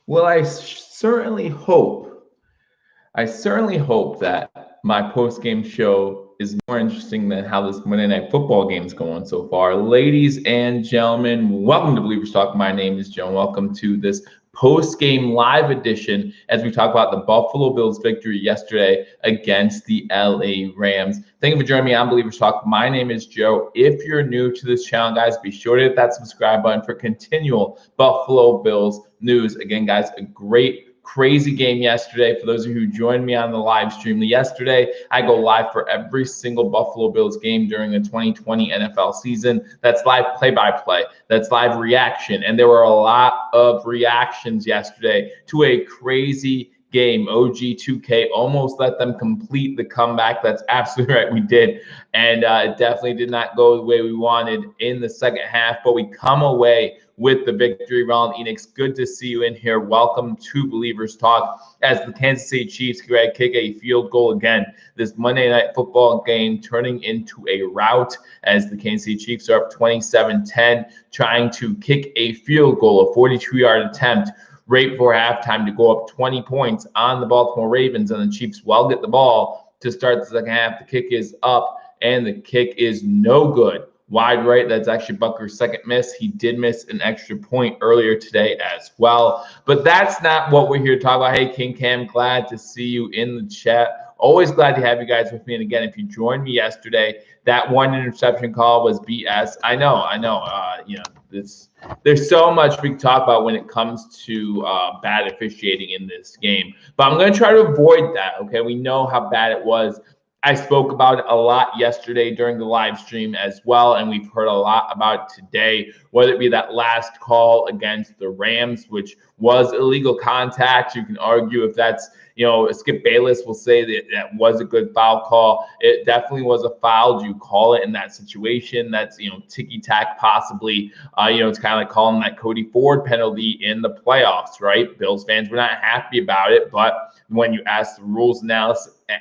Well, I certainly hope that my post-game show is more interesting than how this Monday Night Football game's going so far. Ladies and gentlemen, welcome to Believers Talk. My name is Joe. Welcome to this post-game live edition as we talk about the Buffalo Bills victory yesterday against the LA Rams. Thank you for joining me on Believers Talk. My name is Joe. If you're new to this channel, guys, be sure to hit that subscribe button for continual Buffalo Bills news. Again, guys, a great crazy game yesterday. For those of you who joined me on the live stream yesterday, I go live for every single Buffalo Bills game during the 2020 NFL season. That's live play-by-play. That's live reaction. And there were a lot of reactions yesterday to a crazy game. OG2K almost let them complete the comeback. That's absolutely right. We did. And it definitely did not go the way we wanted in the second half, but we come away with the victory. Ron Enix, good to see you in here. Welcome to Believers Talk. As the Kansas City Chiefs kick a field goal again, this Monday Night Football game turning into a rout as the Kansas City Chiefs are up 27-10, trying to kick a field goal, a 42-yard attempt right before halftime to go up 20 points on the Baltimore Ravens, and the Chiefs get the ball to start the second half. The kick is up, and the kick is no good. Wide right, that's actually Butker's second miss. He did miss an extra point earlier today as well. But that's not what we're here to talk about. Hey, King Cam, glad to see you in the chat. Always glad to have you guys with me. And again, if you joined me yesterday, that one interception call was BS. I know. There's so much we can talk about when it comes to bad officiating in this game. But I'm going to try to avoid that, okay? We know how bad it was. I spoke about it a lot yesterday during the live stream as well, and we've heard a lot about it today, whether it be that last call against the Rams, which was illegal contact. You can argue if that's, Skip Bayless will say that was a good foul call. It definitely was a foul. Do you call it in that situation? That's, ticky-tack possibly. It's kind of like calling that Cody Ford penalty in the playoffs, right? Bills fans were not happy about it, but when you ask the rules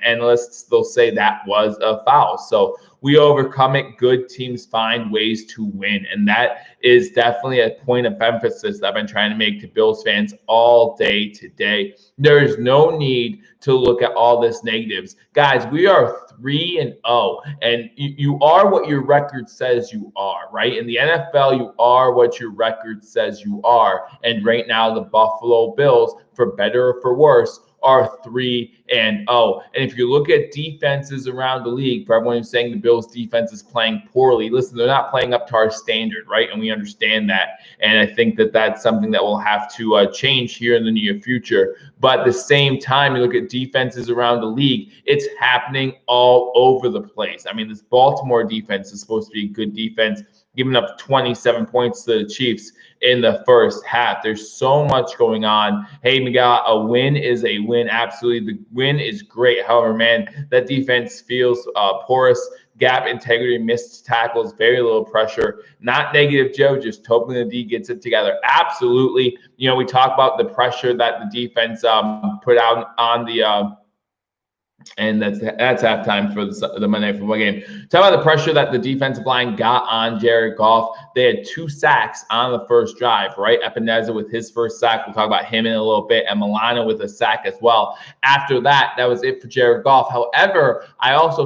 analysts, they'll say that was a foul. So we overcome it. Good teams find ways to win. And that is definitely a point of emphasis that I've been trying to make to Bills fans all day today. There is no need to look at all this negatives. Guys, we are 3-0, and you are what your record says you are, right? In the NFL, you are what your record says you are. And right now, the Buffalo Bills, for better or for worse, are 3-0. And if you look at defenses around the league, for everyone who's saying the Bills defense is playing poorly, listen, they're not playing up to our standard, right? And we understand that. And I think that that's something that will have to change here in the near future. But at the same time, you look at defenses around the league, it's happening all over the place. I mean, this Baltimore defense is supposed to be a good defense, giving up 27 points to the Chiefs in the first half. There's so much going on. Hey, Miguel, a win is a win. Absolutely. The win is great. However, man, that defense feels porous. Gap integrity, missed tackles, very little pressure. Not negative, Joe, just hoping the D gets it together. Absolutely. We talk about the pressure that the defense put out on the and that's halftime for the Monday Night Football game. Talk about the pressure that the defensive line got on Jared Goff. They had 2 sacks on the first drive, right? Epineza with his first sack. We'll talk about him in a little bit. And Milano with a sack as well. After that, that was it for Jared Goff. However, I also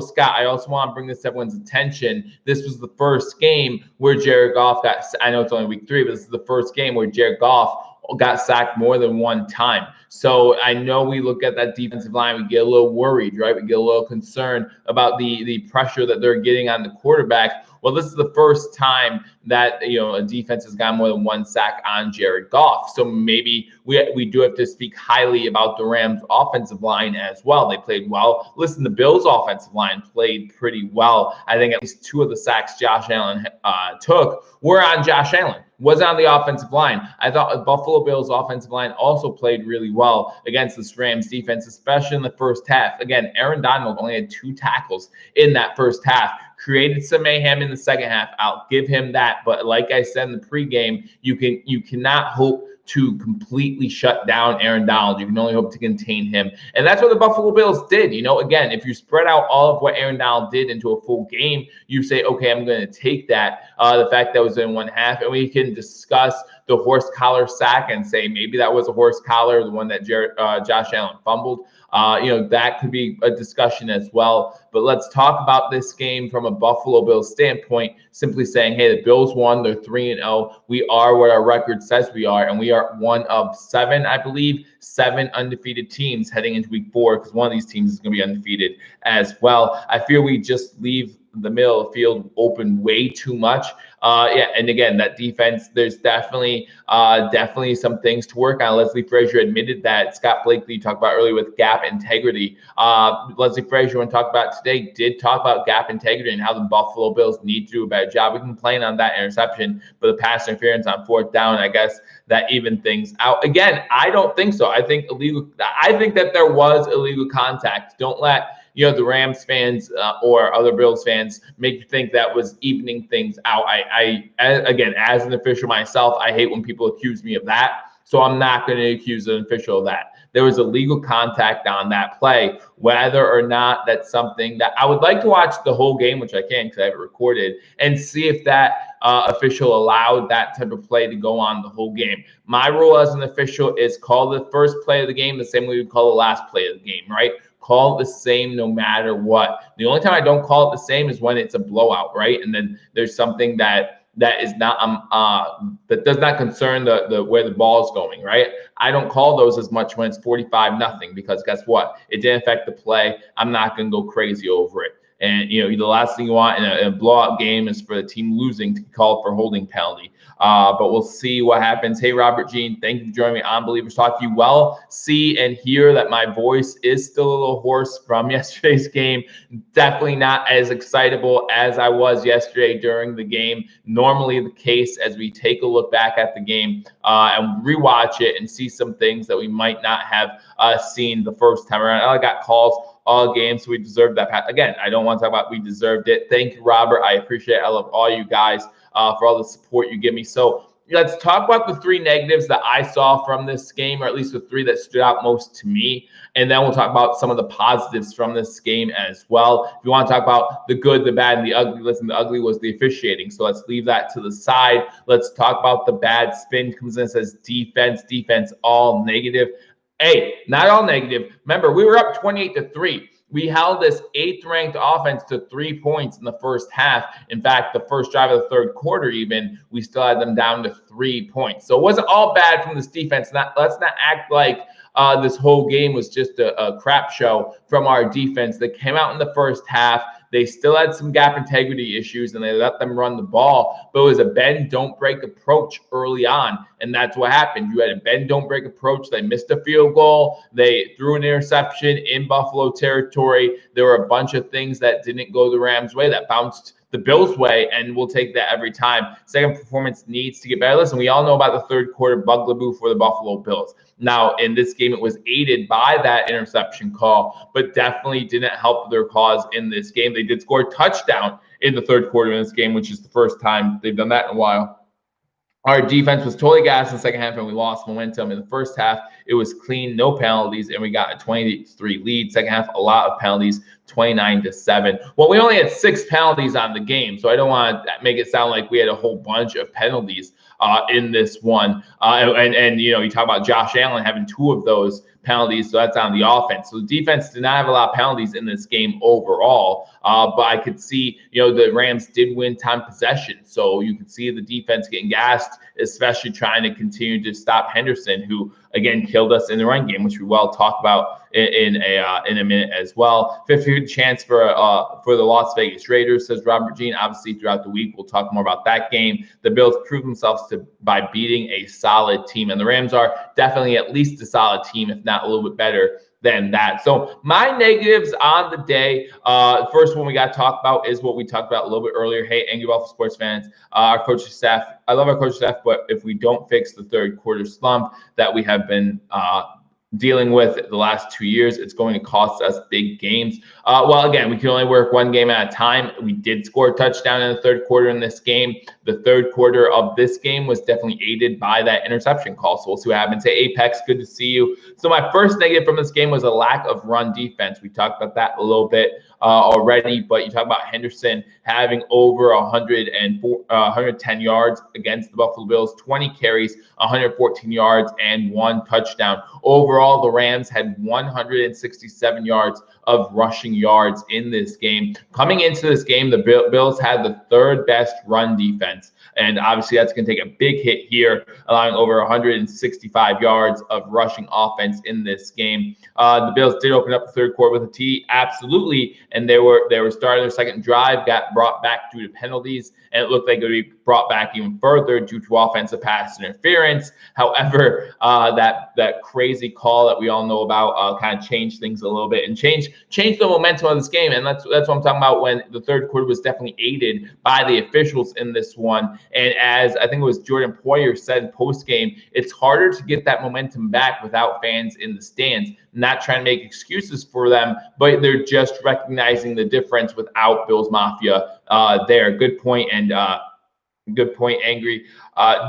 want to bring this to everyone's attention. This was the first game where Jared Goff got, I know it's only week 3, but this is the first game where Jared Goff got sacked more than one time. So I know we look at that defensive line, we get a little worried, right? We get a little concerned about the pressure that they're getting on the quarterback. Well, this is the first time that a defense has gotten more than 1 sack on Jared Goff. So maybe we do have to speak highly about the Rams' offensive line as well. They played well. Listen, the Bills' offensive line played pretty well. I think at least 2 of the sacks Josh Allen took were on Josh Allen. Was on the offensive line. I thought Buffalo Bills offensive line also played really well against this Rams defense, especially in the first half. Again, Aaron Donald only had 2 tackles in that first half. Created some mayhem in the second half. I'll give him that. But like I said in the pregame, you cannot hope to completely shut down Aaron Donald. You can only hope to contain him. And that's what the Buffalo Bills did. Again, if you spread out all of what Aaron Donald did into a full game, you say, okay, I'm going to take that, the fact that was in one half, and we can discuss the horse collar sack and say maybe that was a horse collar, the one that Josh Allen fumbled. That could be a discussion as well. But let's talk about this game from a Buffalo Bills standpoint, simply saying, hey, the Bills won. They're 3-0. We are what our record says we are, and we are one of seven undefeated teams heading into week 4, because one of these teams is going to be undefeated as well. I feel we just leave the middle of the field open way too much. And again, that defense, there's definitely some things to work on. Leslie Frazier admitted that. Scott Blakely, you talked about earlier with gap integrity. Leslie Frazier, when talked about today, did talk about gap integrity and how the Buffalo Bills need to do a better job. We complain on that interception, but the pass interference on 4th down, I guess that even things out. Again, I don't think so. I think that there was illegal contact. Don't let the Rams fans or other Bills fans make you think that was evening things out. Again, as an official myself, I hate when people accuse me of that. So I'm not going to accuse an official of that. There was illegal contact on that play. Whether or not that's something that I would like to watch the whole game, which I can because I have it recorded, and see if that official allowed that type of play to go on the whole game. My rule as an official is call the first play of the game the same way we call the last play of the game, right? Call it the same no matter what. The only time I don't call it the same is when it's a blowout, right? And then there's something that is not that does not concern the where the ball is going, right? I don't call those as much when it's 45-0, because guess what? It didn't affect the play. I'm not going to go crazy over it. And the last thing you want in a blowout game is for the team losing to call for holding penalty. But we'll see what happens. Hey, Robert Jean, thank you for joining me on Believers Talk. You well see and hear that my voice is still a little hoarse from yesterday's game. Definitely not as excitable as I was yesterday during the game. Normally the case as we take a look back at the game and rewatch it and see some things that we might not have seen the first time around. I got calls all game, so we deserved that. Again, I don't want to talk about we deserved it. Thank you, Robert. I appreciate it. I love all you guys for all the support you give me. So let's talk about the 3 negatives that I saw from this game, or at least the 3 that stood out most to me. And then we'll talk about some of the positives from this game as well. If you want to talk about the good, the bad, and the ugly, listen, the ugly was the officiating. So let's leave that to the side. Let's talk about the bad spin. Comes in and says defense, all negative. Hey, not all negative. Remember, we were up 28-3. We held this 8th-ranked offense to 3 points in the first half. In fact, the first drive of the third quarter, even, we still had them down to 3 points. So it wasn't all bad from this defense. Let's not act like this whole game was just a crap show from our defense that came out in the first half. They still had some gap integrity issues, and they let them run the ball. But it was a bend, don't break approach early on, and that's what happened. You had a bend, don't break approach. They missed a field goal. They threw an interception in Buffalo territory. There were a bunch of things that didn't go the Rams' way, that bounced the Bills' way, and we'll take that every time. Second performance needs to get better. Listen, we all know about the third quarter bugaboo for the Buffalo Bills. Now, in this game, it was aided by that interception call, but definitely didn't help their cause in this game. They did score a touchdown in the third quarter in this game, which is the first time they've done that in a while. Our defense was totally gassed in the second half, and we lost momentum. In the first half, it was clean, no penalties, and we got a 23 lead. Second half, a lot of penalties, 29-7. Well, we only had 6 penalties on the game, so I don't want to make it sound like we had a whole bunch of penalties in this one. And you talk about Josh Allen having 2 of those penalties, so that's on the offense. So the defense did not have a lot of penalties in this game overall, but I could see, the Rams did win time possession, so you could see the defense getting gassed, especially trying to continue to stop Henderson, who again killed us in the run game, which we will talk about in a minute as well. 50-50 chance for the Las Vegas Raiders, says Robert Jean. Obviously, throughout the week, we'll talk more about that game. The Bills proved themselves by beating a solid team, and the Rams are definitely at least a solid team, if not a little bit better than that. So my negatives on the day, first one we got to talk about is what we talked about a little bit earlier. Hey, Angry Buffalo sports fans, our coaching staff, I love our coaching staff, but if we don't fix the third quarter slump that we have been dealing with the last 2 years. It's going to cost us big games. Well, again, we can only work one game at a time. We did score a touchdown in the third quarter in this game. The third quarter of this game was definitely aided by that interception call. So we'll see what happens. Hey, Apex, good to see you. So my first negative from this game was a lack of run defense. We talked about that a little bit already, but you talk about Henderson having over 110 yards against the Buffalo Bills, 20 carries, 114 yards, and 1 touchdown. Overall, the Rams had 167 yards of rushing yards in this game. Coming into this game, the Bills had the third best run defense. And obviously, that's going to take a big hit here, allowing over 165 yards of rushing offense in this game. The Bills did open up the third quarter with a TD, absolutely, and they were starting their second drive, got brought back due to penalties, and it looked like it would be brought back even further due to offensive pass interference. However, that crazy call that we all know about kind of changed things a little bit and changed the momentum of this game. And that's what I'm talking about when the third quarter was definitely aided by the officials in this one. And as I think it was Jordan Poyer said post-game, it's harder to get that momentum back without fans in the stands. Not trying to make excuses for them, but they're just recognizing the difference without Bills Mafia there. Good point, and good point, Angry.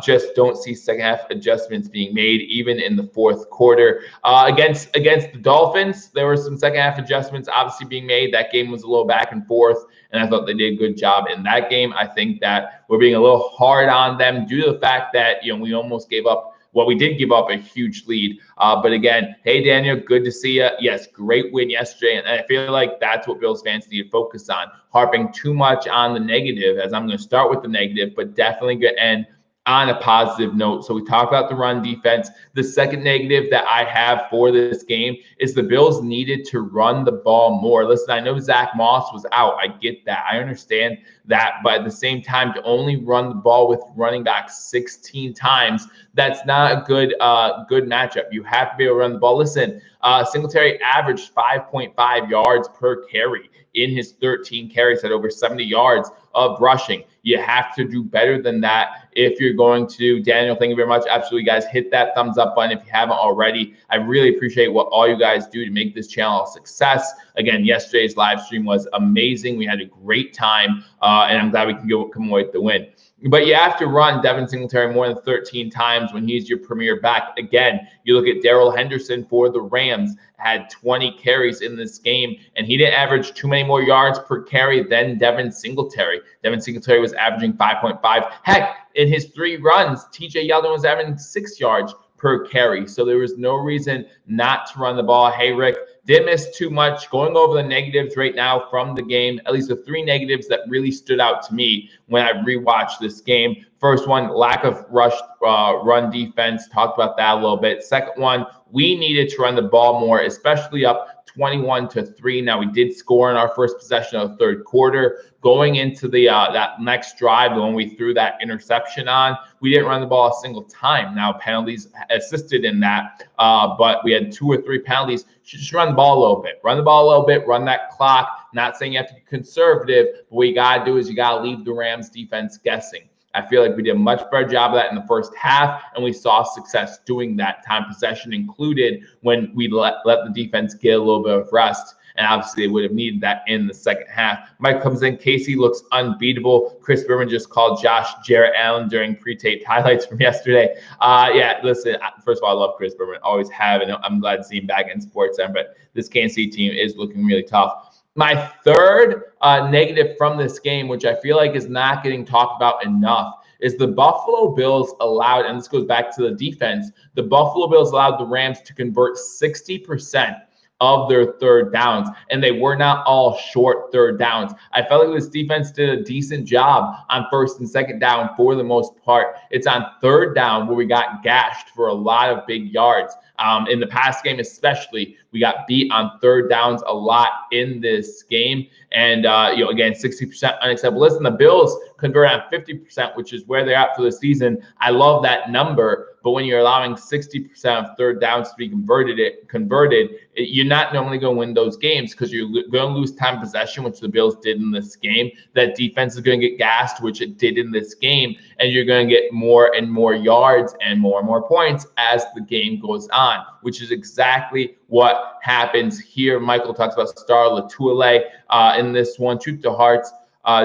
Just don't see second half adjustments being made, even in the fourth quarter. Against the Dolphins, there were some second half adjustments obviously being made. That game was a little back and forth, and I thought they did a good job in that game. I think that we're being a little hard on them due to the fact that we almost gave up. Well, we did give up a huge lead. But again, hey, Daniel, good to see you. Yes, great win yesterday. And I feel like that's what Bills fans need to focus on. Harping too much on the negative, as I'm going to start with the negative, but definitely going to end on a positive note. So we talked about the run defense. The second negative that I have for this game is the Bills needed to run the ball more. Listen, I know Zach Moss was out. I get that. I understand that. But at the same time, to only run the ball with running back 16 times, that's not a good matchup. You have to be able to run the ball. Listen, Singletary averaged 5.5 yards per carry in his 13 carries, at over 70 yards of rushing. You have to do better than that if you're going to. Daniel, thank you very much. Absolutely, guys. Hit that thumbs up button if you haven't already. I really appreciate what all you guys do to make this channel a success. Again, yesterday's live stream was amazing. We had a great time, and I'm glad we can come away with the win. But you have to run Devin Singletary more than 13 times when he's your premier back. Again, you look at Darrell Henderson for the Rams, had 20 carries in this game, and he didn't average too many more yards per carry than Devin Singletary. Devin Singletary was averaging 5.5. Heck, in his 3 runs, TJ Yeldon was averaging 6 yards per carry. So there was no reason not to run the ball. Hey, Rick, didn't miss too much. Going over the negatives right now from the game, at least the 3 negatives that really stood out to me when I rewatched this game. First one, lack of run defense. Talked about that a little bit. Second one, we needed to run the ball more, especially up 21-3. Now, we did score in our first possession of the third quarter. Going into the that next drive, when we threw that interception on, we didn't run the ball a single time. Now, penalties assisted in that, but we had 2 or 3 penalties. Should just run the ball a little bit. Run the ball a little bit. Run that clock. Not saying you have to be conservative, but what you got to do is you got to leave the Rams defense guessing. I feel like we did a much better job of that in the first half, and we saw success doing that. Time possession included when we let the defense get a little bit of rest. And obviously, they would have needed that in the second half. Mike comes in. Casey looks unbeatable. Chris Berman just called Josh Jarrett Allen during pre-taped highlights from yesterday. Yeah, listen, first of all, I love Chris Berman. Always have, and I'm glad to see him back in SportsCenter. But this Kansas City team is looking really tough. My third negative from this game, which I feel like is not getting talked about enough, is the Buffalo Bills allowed, and this goes back to the defense, the Buffalo Bills allowed the Rams to convert 60% of their third downs, and they were not all short third downs. I felt like this defense did a decent job on first and second down for the most part. It's on third down where we got gashed for a lot of big yards. In the past game especially, we got beat on third downs a lot in this game. And, again, 60% unacceptable. Listen, the Bills convert on 50%, which is where they're at for the season. I love that number. but when you're allowing 60% of third downs to be converted, you're not normally going to win those games because you're going to lose time possession, which the Bills did in this game. That defense is going to get gassed, which it did in this game, and you're going to get more and more yards and more points as the game goes on, which is exactly what happens here. Michael talks about Star Latuale in this one. Truth to Hearts.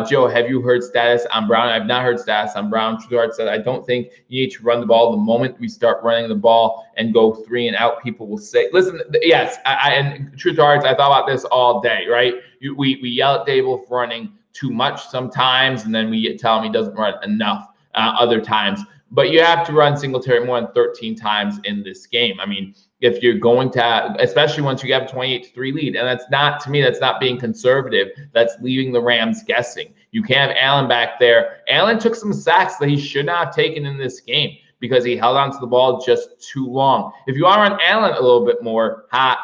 Joe, have you heard status on Brown? I've not heard status on Brown. Truth to Hearts said, I don't think you need to run the ball. The moment we start running the ball and go 3 and out, people will say, listen, yes, and Truth to Hearts, I thought about this all day, right? We yell at Dable for running too much sometimes, and then we tell him he doesn't run enough other times. But you have to run Singletary more than 13 times in this game. I mean, if you're going to, especially once you have a 28-3 lead, and that's not, to me, that's not being conservative. That's leaving the Rams guessing. You can't have Allen back there. Allen took some sacks that he should not have taken in this game because he held onto the ball just too long. If you want to run Allen a little bit more hot,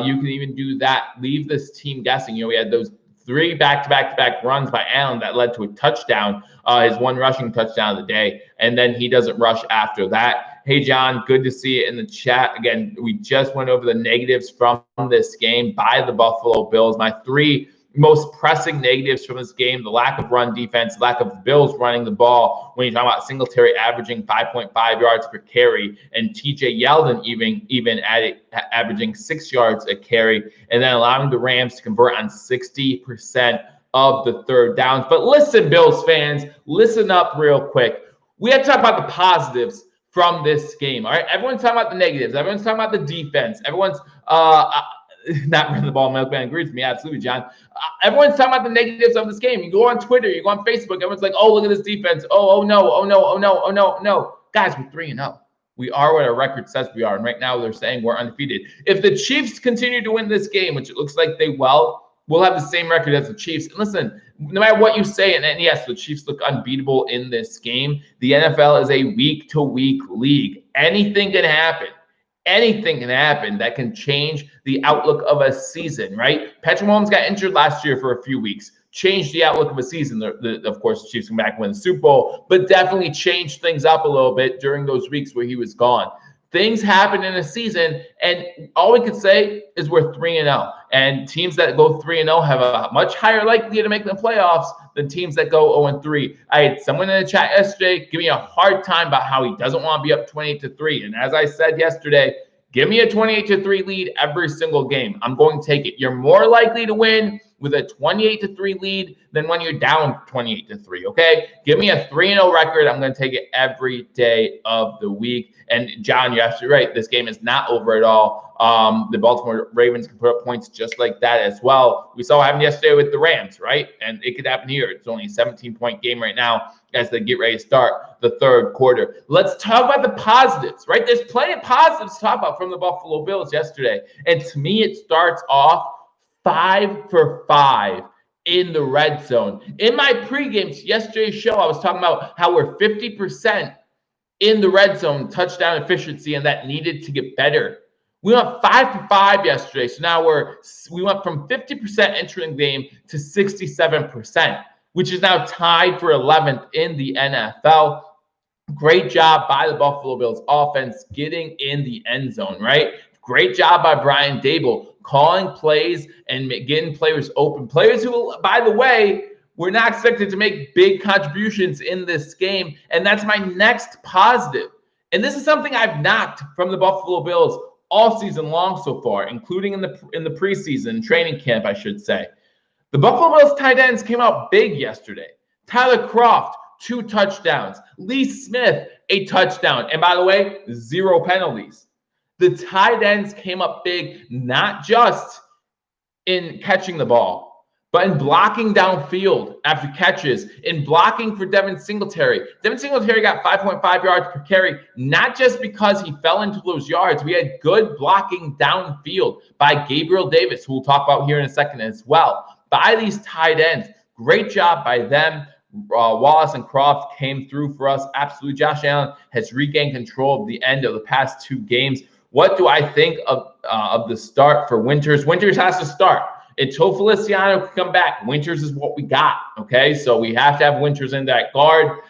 you can even do that. Leave this team guessing. You know, we had those 3 back-to-back runs by Allen that led to a touchdown, his one rushing touchdown of the day, and then he doesn't rush after that. Hey, John, good to see it in the chat. Again, we just went over the negatives from this game by the Buffalo Bills. My 3 most pressing negatives from this game: the lack of run defense, lack of the Bills running the ball. When you talk about Singletary averaging 5.5 yards per carry, and TJ Yeldon even averaging 6 yards a carry, and then allowing the Rams to convert on 60% of the third downs. But listen, Bills fans, listen up real quick. We have to talk about the positives from this game. All right, everyone's talking about the negatives. Everyone's talking about the defense. Everyone's not running the ball. Milkman agrees with me. Absolutely, John. Everyone's talking about the negatives of this game. You go on Twitter, you go on Facebook. Everyone's like, "Oh, look at this defense. Oh no." Guys, we're 3-0. We are what our record says we are, and right now they're saying we're undefeated. If the Chiefs continue to win this game, which it looks like they will, we'll have the same record as the Chiefs. And listen, no matter what you say, and yes, the Chiefs look unbeatable in this game. The NFL is a week-to-week league. Anything can happen. Anything can happen that can change the outlook of a season, right? Patrick Mahomes got injured last year for a few weeks, changed the outlook of a season. Of course, the Chiefs come back and win the Super Bowl, but definitely changed things up a little bit during those weeks where he was gone. Things happen in a season, and all we could say is we're 3-0. And teams that go 3-0 have a much higher likelihood to make the playoffs than teams that go 0-3. I had someone in the chat yesterday give me a hard time about how he doesn't want to be up 28-3. And as I said yesterday, give me a 28-3 lead every single game. I'm going to take it. You're more likely to win with a 28-3 lead than when you're down 28-3, okay? Give me a 3-0 record. I'm going to take it every day of the week. And John, you're absolutely right. This game is not over at all. The Baltimore Ravens can put up points just like that as well. We saw what happened yesterday with the Rams, right? And it could happen here. It's only a 17-point game right now as they get ready to start the third quarter. Let's talk about the positives, right? There's plenty of positives to talk about from the Buffalo Bills yesterday. And to me, it starts off 5 for 5 in the red zone. In my pregame yesterday's show, I was talking about how we're 50% in the red zone touchdown efficiency, and that needed to get better. We went 5 for 5 yesterday, so now we went from 50% entering the game to 67%, which is now tied for 11th in the NFL. Great job by the Buffalo Bills offense getting in the end zone, right? Great job by Brian Dable calling plays and getting players open. Players who, by the way, were not expected to make big contributions in this game. And that's my next positive. And this is something I've knocked from the Buffalo Bills all season long so far, including in the preseason training camp, I should say. The Buffalo Bills tight ends came out big yesterday. Tyler Kroft, 2 touchdowns. Lee Smith, a touchdown. And by the way, 0 penalties. The tight ends came up big, not just in catching the ball, but in blocking downfield after catches, in blocking for Devin Singletary. Devin Singletary got 5.5 yards per carry, not just because he fell into those yards. We had good blocking downfield by Gabriel Davis, who we'll talk about here in a second as well, by these tight ends. Great job by them. Wallace and Kroft came through for us. Absolutely. Josh Allen has regained control of the end of the past 2 games. What do I think of the start for Winters? Winters has to start. Until Feliciano can come back, Winters is what we got, okay? So we have to have Winters in that guard.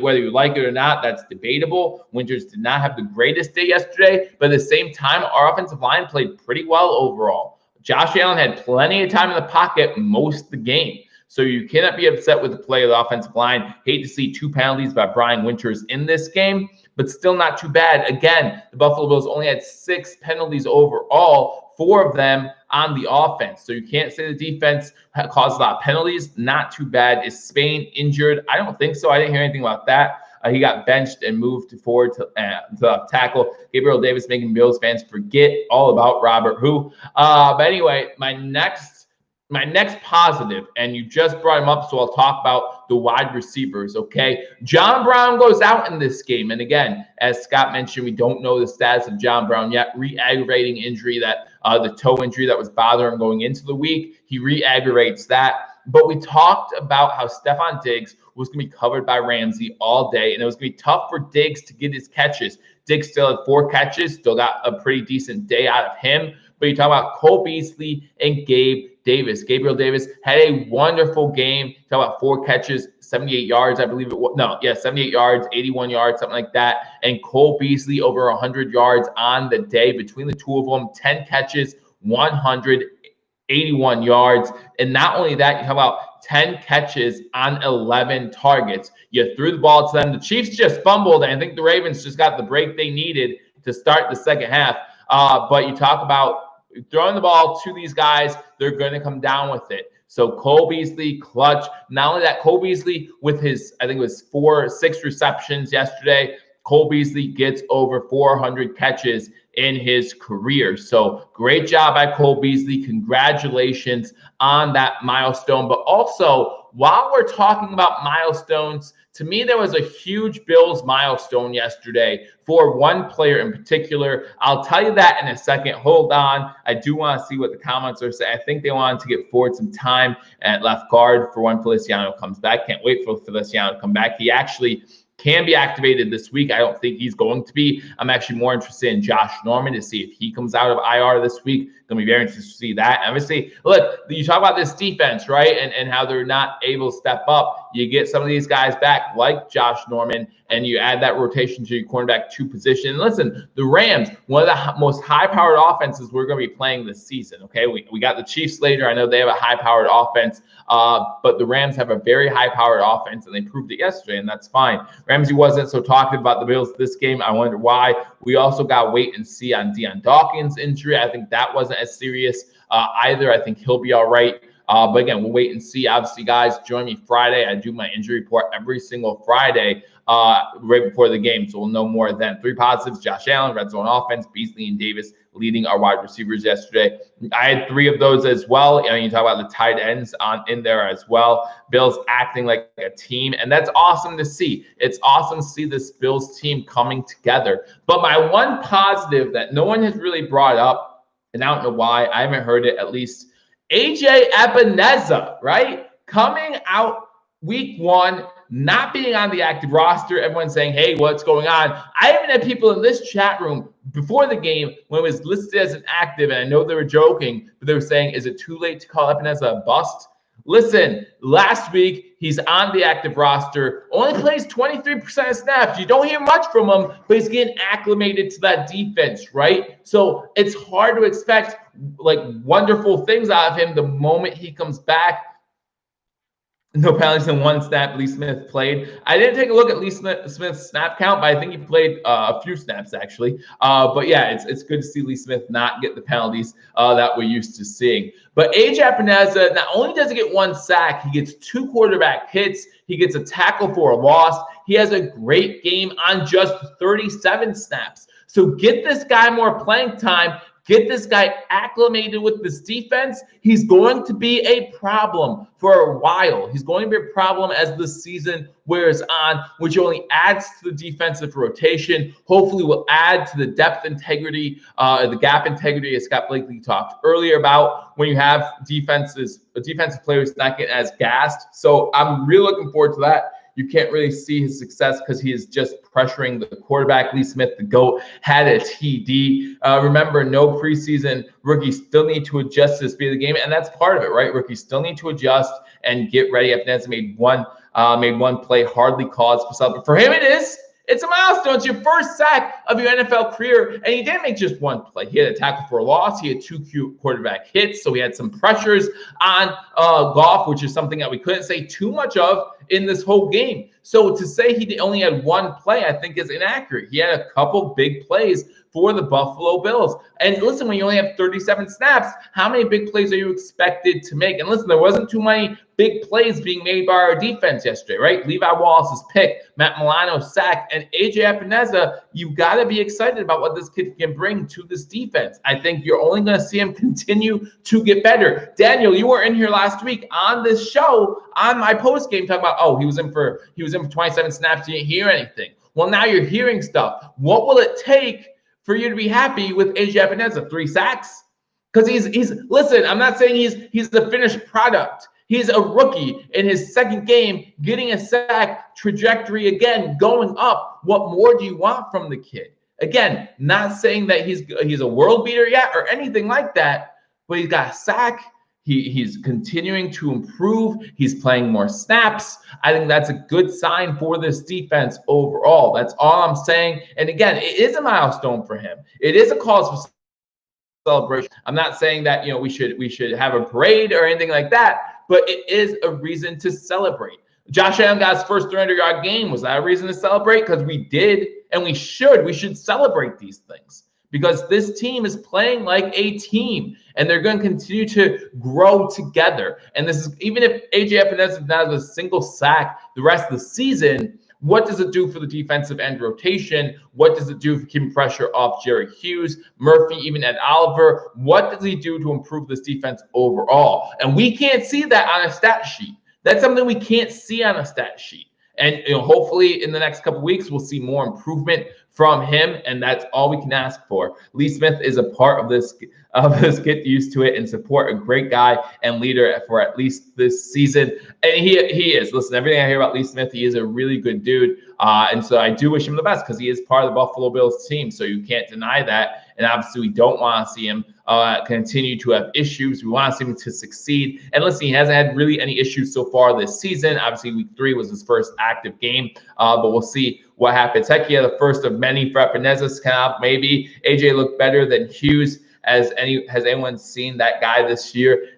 Whether you like it or not, that's debatable. Winters did not have the greatest day yesterday, but at the same time, our offensive line played pretty well overall. Josh Allen had plenty of time in the pocket most of the game. So you cannot be upset with the play of the offensive line. Hate to see 2 penalties by Brian Winters in this game, but still not too bad. Again, the Buffalo Bills only had 6 penalties overall, 4 of them on the offense. So you can't say the defense caused a lot of penalties. Not too bad. Is Spain injured? I don't think so. I didn't hear anything about that. He got benched and moved forward to tackle. Gabriel Davis making Bills fans forget all about Robert Who. But anyway, my next positive, and you just brought him up, so I'll talk about the wide receivers, okay? John Brown goes out in this game. And again, as Scott mentioned, we don't know the status of John Brown yet. Re-aggravating injury, that the toe injury that was bothering him going into the week. He re-aggravates that. But we talked about how Stephon Diggs was going to be covered by Ramsey all day, and it was going to be tough for Diggs to get his catches. Diggs still had 4 catches, still got a pretty decent day out of him. But you talk about Cole Beasley and Gabe Davis. Gabriel Davis had a wonderful game. Talk about 4 catches, 78 yards, I believe it was. No, yeah, 78 yards, 81 yards, something like that. And Cole Beasley over 100 yards on the day between the two of them. 10 catches, 181 yards. And not only that, you talk about 10 catches on 11 targets. You threw the ball to them. The Chiefs just fumbled, and I think the Ravens just got the break they needed to start the second half. But you talk about throwing the ball to these guys, they're going to come down with it. So Cole Beasley, clutch. Not only that, Cole Beasley with his, I think it was 6 receptions yesterday. Cole Beasley gets over 400 catches in his career. So great job by Cole Beasley. Congratulations on that milestone. But also, while we're talking about milestones, to me, there was a huge Bills milestone yesterday for one player in particular. I'll tell you that in a second. Hold on. I do want to see what the comments are saying. I think they wanted to get Ford some time at left guard for when Feliciano comes back. Can't wait for Feliciano to come back. He actually can be activated this week. I don't think he's going to be. I'm actually more interested in Josh Norman to see if he comes out of IR this week. Going to be very interested to see that. Obviously, look, you talk about this defense, right? And how they're not able to step up. You get some of these guys back like Josh Norman, and you add that rotation to your cornerback 2 position. And listen, the Rams, one of the most high-powered offenses we're going to be playing this season, okay? We got the Chiefs later. I know they have a high-powered offense, but the Rams have a very high-powered offense, and they proved it yesterday, and that's fine. Ramsey wasn't so talkative about the Bills this game. I wonder why. We also got to wait and see on Deion Dawkins' injury. I think that wasn't as serious either. I think he'll be all right. But again, we'll wait and see. Obviously, guys, join me Friday. I do my injury report every single Friday right before the game. So we'll know more then. 3 positives: Josh Allen, red zone offense, Beasley and Davis leading our wide receivers yesterday. I had 3 of those as well. You talk about the tight ends in there as well. Bills acting like a team, and that's awesome to see. It's awesome to see this Bills team coming together. But my one positive that no one has really brought up, and I don't know why, I haven't heard it at least, AJ Epenesa, right? Coming out week 1, not being on the active roster. Everyone's saying, hey, what's going on? I even had people in this chat room before the game when it was listed as an active, and I know they were joking, but they were saying, is it too late to call Epenesa a bust? Listen, last week, he's on the active roster, only plays 23% of snaps. You don't hear much from him, but he's getting acclimated to that defense, right? So it's hard to expect like wonderful things out of him the moment he comes back. No penalties in 1 snap Lee Smith played. I didn't take a look at Lee Smith's snap count, but I think he played a few snaps actually. But yeah, it's good to see Lee Smith not get the penalties that we're used to seeing. But AJ Epenesa, not only does he get 1 sack, he gets 2 quarterback hits. He gets a tackle for a loss. He has a great game on just 37 snaps. So get this guy more playing time. Get this guy acclimated with this defense. He's going to be a problem for a while. He's going to be a problem as the season wears on, which only adds to the defensive rotation. Hopefully will add to the depth integrity, the gap integrity, as Scott Blakely talked earlier about, when you have defensive players not getting as gassed. So I'm really looking forward to that. You can't really see his success because he is just pressuring the quarterback. Lee Smith, the GOAT, had a TD. Remember, no preseason. Rookies still need to adjust to the speed of the game, and that's part of it, right? Rookies still need to adjust and get ready. Epenesa made 1 Made one play, hardly cause for celebration. For him, it is. It's a milestone. It's your first sack of your NFL career, and he didn't make just one play. He had a tackle for a loss. He had 2 quarterback hits, so he had some pressures on Goff, which is something that we couldn't say too much of in this whole game. So to say he only had one play, I think is inaccurate. He had a couple big plays for the Buffalo Bills. And listen, when you only have 37 snaps, how many big plays are you expected to make? And listen, there wasn't too many big plays being made by our defense yesterday, right? Levi Wallace's pick, Matt Milano's sack, and AJ Epineza, you've got to be excited about what this kid can bring to this defense. I think you're only going to see him continue to get better. Daniel, you were in here last week on this show on my post game talking about, oh, he was in for 27 snaps, you didn't hear anything. Well, now you're hearing stuff. What will it take for you to be happy with AJ Epineza? 3 sacks? Because he's listen, I'm not saying he's the finished product. He's a rookie in his second game, getting a sack, trajectory again, going up. What more do you want from the kid? Again, not saying that he's a world beater yet or anything like that, but he's got a sack. He's continuing to improve. He's playing more snaps. I think that's a good sign for this defense overall. That's all I'm saying. And again, it is a milestone for him. It is a cause for celebration. I'm not saying that we should have a parade or anything like that, but it is a reason to celebrate. Josh Allen got his first 300-yard game. Was that a reason to celebrate? Because we did, and we should celebrate these things. Because this team is playing like a team, and they're going to continue to grow together. And this is even if AJ Epineza does a single sack the rest of the season, what does it do for the defensive end rotation? What does it do for keeping pressure off Jerry Hughes, Murphy, even Ed Oliver? What does he do to improve this defense overall? And we can't see that on a stat sheet. That's something we can't see on a stat sheet. And hopefully in the next couple of weeks, we'll see more improvement from him, and that's all we can ask for. Lee Smith is a part of this. Get used to it and support a great guy and leader for at least this season. And he is. Listen, everything I hear about Lee Smith, he is a really good dude. And so I do wish him the best because he is part of the Buffalo Bills team. So you can't deny that. And obviously, we don't want to see him continue to have issues. We want to see him to succeed. And listen, he hasn't had really any issues so far this season. Obviously, week 3 was his first active game, but we'll see what happens. Heck yeah, the first of many for Epeneza's camp. Maybe AJ looked better than Hughes. Has anyone seen that guy this year?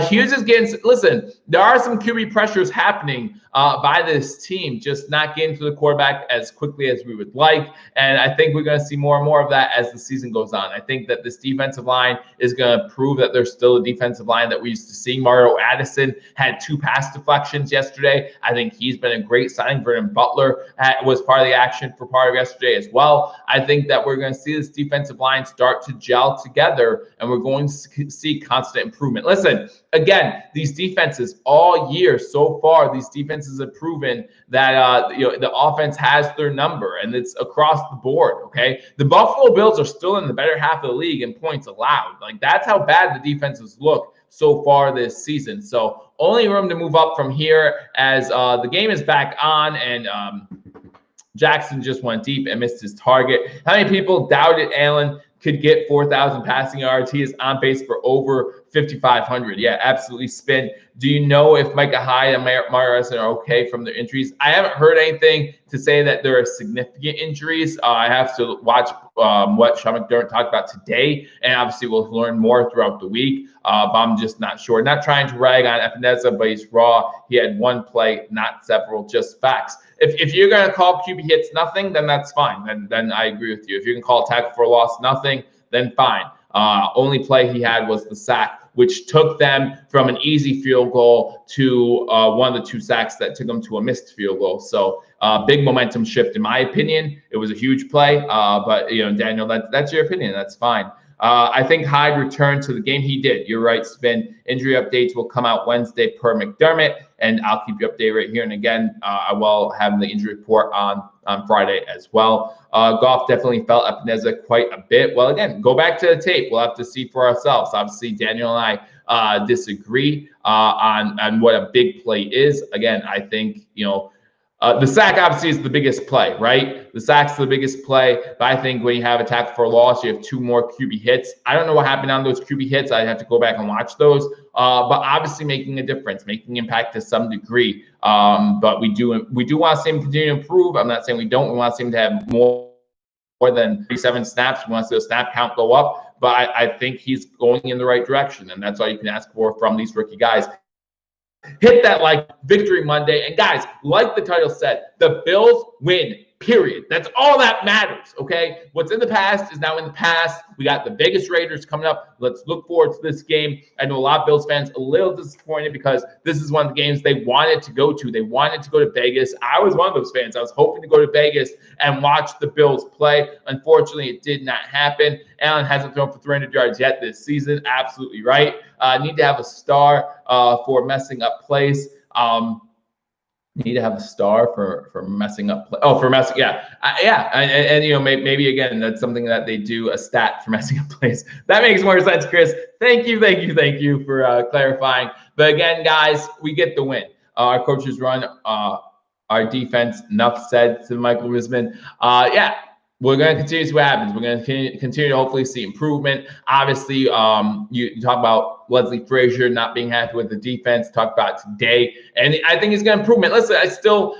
Hughes is getting. Listen, there are some QB pressures happening by this team, just not getting to the quarterback as quickly as we would like. And I think we're going to see more and more of that as the season goes on. I think that this defensive line is going to prove that there's still a defensive line that we used to see. Mario Addison had 2 pass deflections yesterday. I think he's been a great signing. Vernon Butler was part of the action for part of yesterday as well. I think that we're going to see this defensive line start to gel together, and we're going to see constant improvement. Listen, again, these defenses all year so far, these defenses have proven that the offense has their number, and it's across the board. Okay, the Buffalo Bills are still in the better half of the league in points allowed. Like, that's how bad the defenses look so far this season. So only room to move up from here as the game is back on, and Jackson just went deep and missed his target. How many people doubted Allen could get 4,000 passing yards? He is on pace for over 5,500. Yeah, absolutely spin. Do you know if Micah Hyde and Mario are okay from their injuries? I haven't heard anything to say that there are significant injuries. I have to watch what Sean McDermott talked about today, and obviously we'll learn more throughout the week. But I'm just not sure. Not trying to rag on Epineza, but he's raw. He had one play, not several, just facts. If you're going to call QB hits nothing, then that's fine. Then I agree with you. If you can call tackle for a loss nothing, then fine. Only play he had was the sack, which took them from an easy field goal to one of the 2 sacks that took them to a missed field goal. So big momentum shift, in my opinion. It was a huge play, but Daniel, that's your opinion. That's fine. I think Hyde returned to the game. He did. You're right, Spin. Injury updates will come out Wednesday per McDermott, and I'll keep you updated right here. And again, I will have the injury report on Friday as well. Goff definitely felt Epineza quite a bit. Well, again, go back to the tape. We'll have to see for ourselves. Obviously, Daniel and I disagree on what a big play is. Again, I think, The sack obviously is the biggest play, right? The sack's the biggest play. But I think when you have a tackle for a loss, you have 2 more QB hits. I don't know what happened on those QB hits. I'd have to go back and watch those. But obviously making a difference, making impact to some degree. But we do want to see him continue to improve. I'm not saying we don't. We want to see him to have more than 37 snaps. We want to see the snap count go up. But I think he's going in the right direction. And that's all you can ask for from these rookie guys. Hit that like Victory Monday. And guys, like the title said, the Bills win, period. That's all that matters, okay? What's in the past is now in the past. We got the Vegas Raiders coming up. Let's look forward to this game. I know a lot of Bills fans a little disappointed because this is one of the games they wanted to go to. They wanted to go to Vegas. I was one of those fans. I was hoping to go to Vegas and watch the Bills play. Unfortunately, it did not happen. Allen hasn't thrown for 300 yards yet this season. Absolutely right. Need to have a star for messing up plays. Need to have a star for messing up play. Oh, for messing, yeah, and you know, maybe again that's something that they do, a stat for messing up plays. That makes more sense, Chris. Thank you for clarifying. But again, guys, we get the win. Our coaches run our defense. Enough said to Michael Risman. Yeah. We're going to continue to see what happens. We're going to continue to hopefully see improvement. Obviously, you talk about Leslie Frazier not being happy with the defense. Talk about today, and I think he's going to improvement. Listen, I still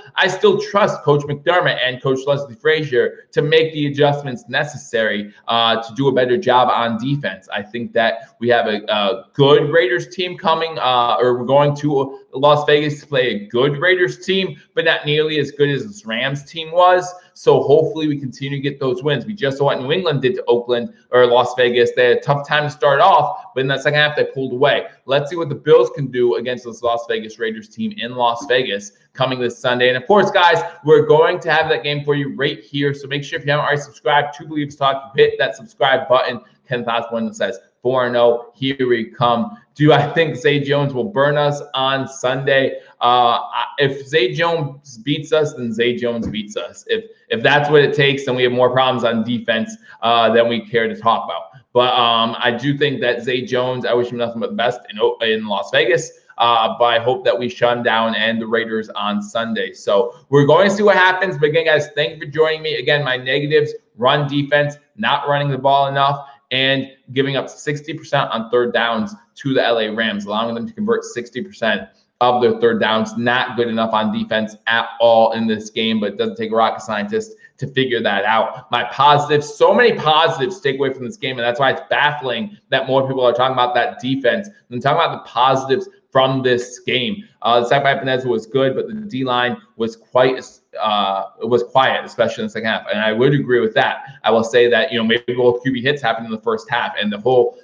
trust Coach McDermott and Coach Leslie Frazier to make the adjustments necessary to do a better job on defense. I think that we have a good Raiders team coming, or we're going to Las Vegas to play a good Raiders team, but not nearly as good as this Rams team was. So hopefully we continue to get those wins. We just saw what New England did to Oakland or Las Vegas. They had a tough time to start off, but in that second half, they pulled away. Let's see what the Bills can do against this Las Vegas Raiders team in Las Vegas coming this Sunday. And of course, guys, we're going to have that game for you right here. So make sure if you haven't already subscribed to Believes Talk, hit that subscribe button. Ken Thompson that says 4-0. Here we come. Do I think Zay Jones will burn us on Sunday? If Zay Jones beats us, then Zay Jones beats us. If that's what it takes, then we have more problems on defense than we care to talk about. But I do think that Zay Jones, I wish him nothing but the best in Las Vegas. But I hope that we shut him down and the Raiders on Sunday. So we're going to see what happens. But again, guys, thank you for joining me. Again, my negatives: run defense, not running the ball enough, and giving up 60% on third downs to the LA Rams, allowing them to convert 60% of their third downs. Not good enough on defense at all in this game, but it doesn't take a rocket scientist to figure that out. My positives, so many positives to take away from this game, and that's why it's baffling that more people are talking about that defense than talking about the positives from this game. The sack by Epinesa was good, but the D-line was quiet, especially in the second half. And I would agree with that. I will say that, you know, maybe both QB hits happened in the first half, and the whole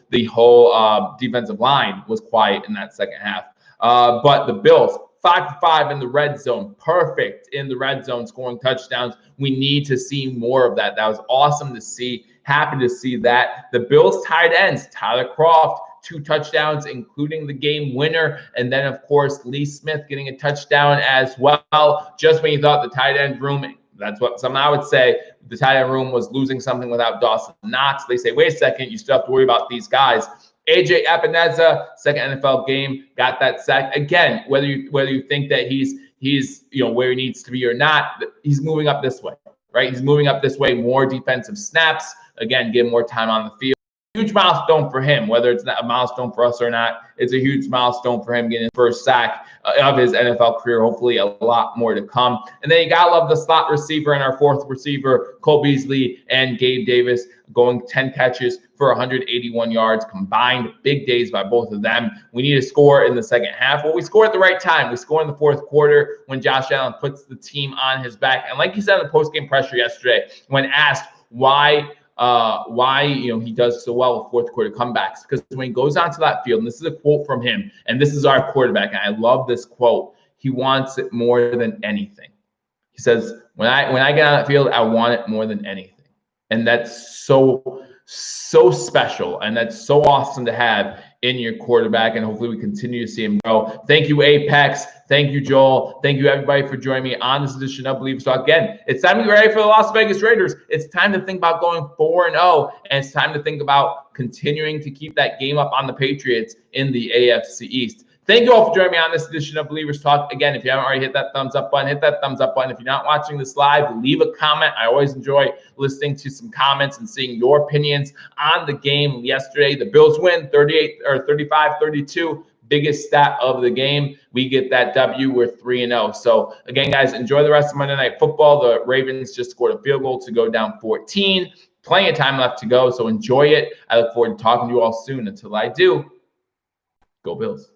defensive line was quiet in that second half. But the Bills, 5 for 5 in the red zone, perfect in the red zone, scoring touchdowns. We need to see more of that. That was awesome to see. Happy to see that. The Bills tight ends, Tyler Kroft, 2 touchdowns, including the game winner. And then, of course, Lee Smith getting a touchdown as well. Just when you thought the tight end room, that's what some I would say, the tight end room was losing something without Dawson Knox. They say, wait a second, you still have to worry about these guys. AJ Epinesa, second NFL game, got that sack. Again, whether you think that he's you know where he needs to be or not, he's moving up this way, right? He's moving up this way, more defensive snaps. Again, give more time on the field. Huge milestone for him, whether it's not a milestone for us or not. It's a huge milestone for him getting his first sack of his NFL career. Hopefully a lot more to come. And then you got to love the slot receiver and our fourth receiver, Cole Beasley and Gabe Davis, going 10 catches for 181 yards combined. Big days by both of them. We need to score in the second half. Well, we score at the right time. We score in the fourth quarter when Josh Allen puts the team on his back. And like you said in the post-game pressure yesterday, when asked why you know he does so well with fourth quarter comebacks, because when he goes onto that field, and this is a quote from him, and this is our quarterback, and I love this quote, he wants it more than anything. He says, when I get on that field, I want it more than anything. And that's so special, and that's so awesome to have in your quarterback, and hopefully we continue to see him grow. Thank you, Apex. Thank you, Joel. Thank you, everybody, for joining me on this edition of Believe So. Again, it's time to get ready for the Las Vegas Raiders. It's time to think about going 4-0, and it's time to think about continuing to keep that game up on the Patriots in the AFC East. Thank you all for joining me on this edition of Believers Talk. Again, if you haven't already hit that thumbs up button, hit that thumbs up button. If you're not watching this live, leave a comment. I always enjoy listening to some comments and seeing your opinions on the game yesterday. The Bills win 35-32. Biggest stat of the game. We get that W. We're 3-0. So again, guys, enjoy the rest of Monday Night Football. The Ravens just scored a field goal to go down 14. Plenty of time left to go, so enjoy it. I look forward to talking to you all soon. Until I do, go Bills.